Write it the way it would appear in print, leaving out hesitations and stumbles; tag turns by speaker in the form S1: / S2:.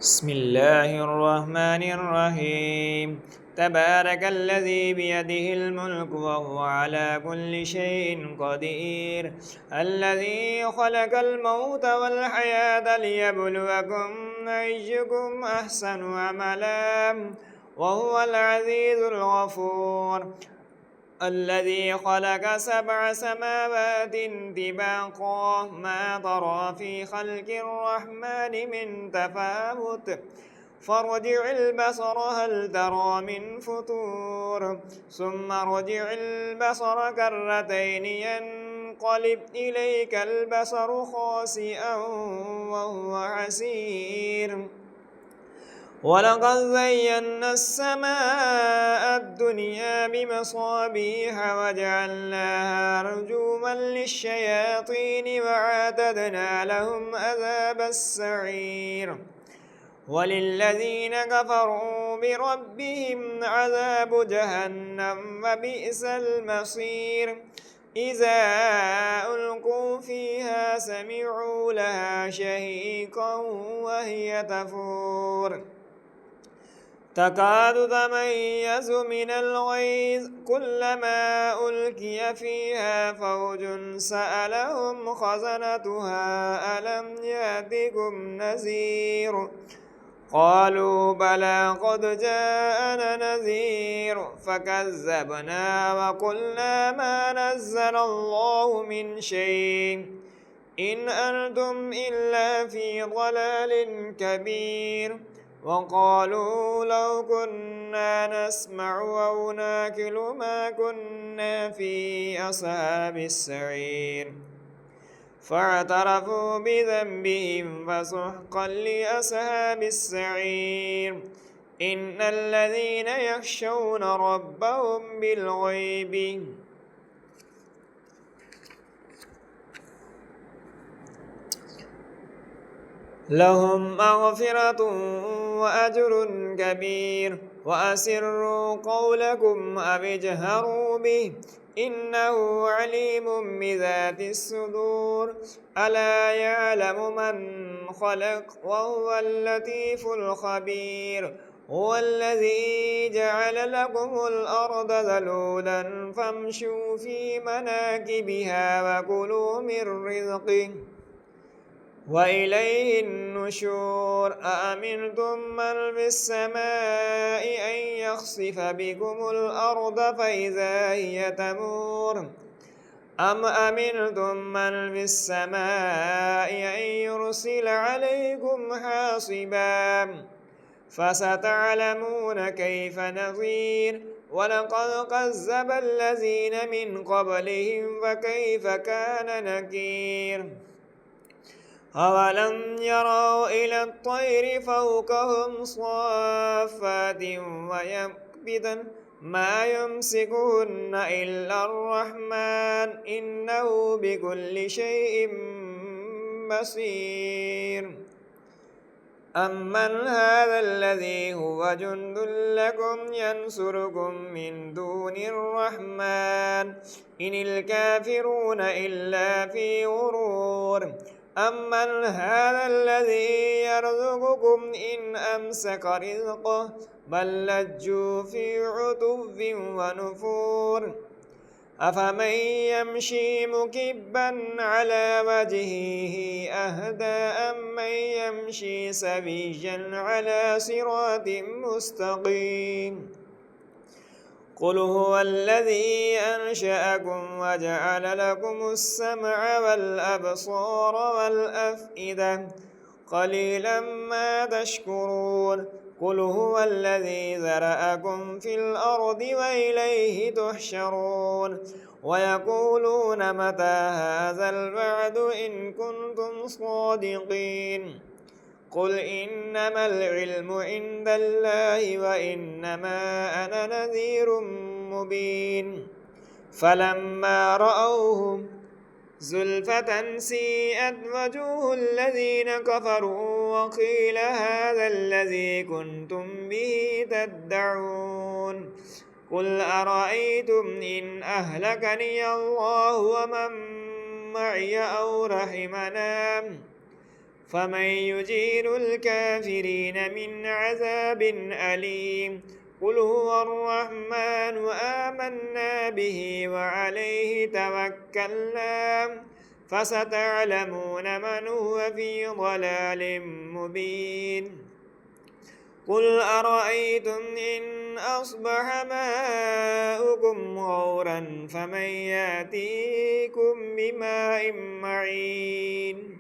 S1: بسم الله الرحمن الرحيم. تبارك الذي بيده الملك وهو على كل شيء قدير. الذي خلق الموت والحياة ليبلوكم أيكم أحسن عملا وهو العزيز الغفور. الذي خلق 7 سماوات طباقا ما ترى في خلق الرحمن من تفاوت فارجع البصر هل ترى من فطور ثم ارجع البصر كرتين ينقلب إليك البصر خاسئا وهو حسير. ولقد زينا السماء الدنيا بمصابيح وجعلناها رجوما للشياطين وأعتدنا لهم عذاب السعير. وللذين كفروا بربهم عذاب جهنم وبئس المصير. إذا ألقوا فيها سمعوا لها شهيقا وهي تفور تكاد تميز من الغيظ كلما ألقي فيها فوج سألهم خزنتها ألم يأتكم نذير قالوا بلى قد جاءنا نذير فكذبنا وقلنا ما نزل الله من شيء إن أنتم إلا في ضلال كبير. وقالوا لو كنا نسمع أو ناكل ما كنا في أصحاب السعير فاعترفوا بذنبهم فسحقا لأصحاب السعير. إن الذين يخشون ربهم بالغيب لهم مغفرة وأجر كبير. وأسروا قولكم أو اجهروا به إنه عليم بذات الصدور. ألا يعلم من خلق وهو اللطيف الخبير. هو الذي جعل لكم الأرض ذلولا فامشوا في مناكبها وكلوا من رزقه وإليه النشور. أأمنتم من في السماء أن يخسف بكم الأرض فإذا هي تمور أم أمنتم من في السماء أن يرسل عليكم حاصبا فستعلمون كيف نظير. ولقد كذب الذين من قبلهم فكيف كان نكير. أولم يروا إلى الطير فوقهم صافات ويقبضن ما يمسكهن إلا الرحمن إنه بكل شيء بصير. أمن هذا الذي هو جند لكم ينصركم من دون الرحمن إن الكافرون إلا في غرور. أمن هذا الذي يرزقكم إن أمسك رزقه بل لجوا في عتو ونفور. أفمن يمشي مكبا على وجهه أهدى أمن يمشي سويا على صراط مستقيم. قل هو الذي أنشأكم وجعل لكم السمع والأبصار والأفئدة قليلا ما تشكرون. قل هو الذي ذرأكم في الأرض وإليه تحشرون. ويقولون متى هذا الوعد إن كنتم صادقين. قل إنما العلم عند الله وإنما أنا نذير مبين. فلما رأوه زلفة سيئت وجوه الذين كفروا وقيل هذا الذي كنتم به تدعون. قل أرأيتم إن أهلكني الله ومن معي أو رحمنا فمن يجير الكافرين من عذاب أليم قل هو الرحمن آمنا به وعليه توكلنا فستعلمون من هو في ضلال مبين قل أرأيتم إن أصبح ماؤكم غورا فمن يأتيكم بماء معين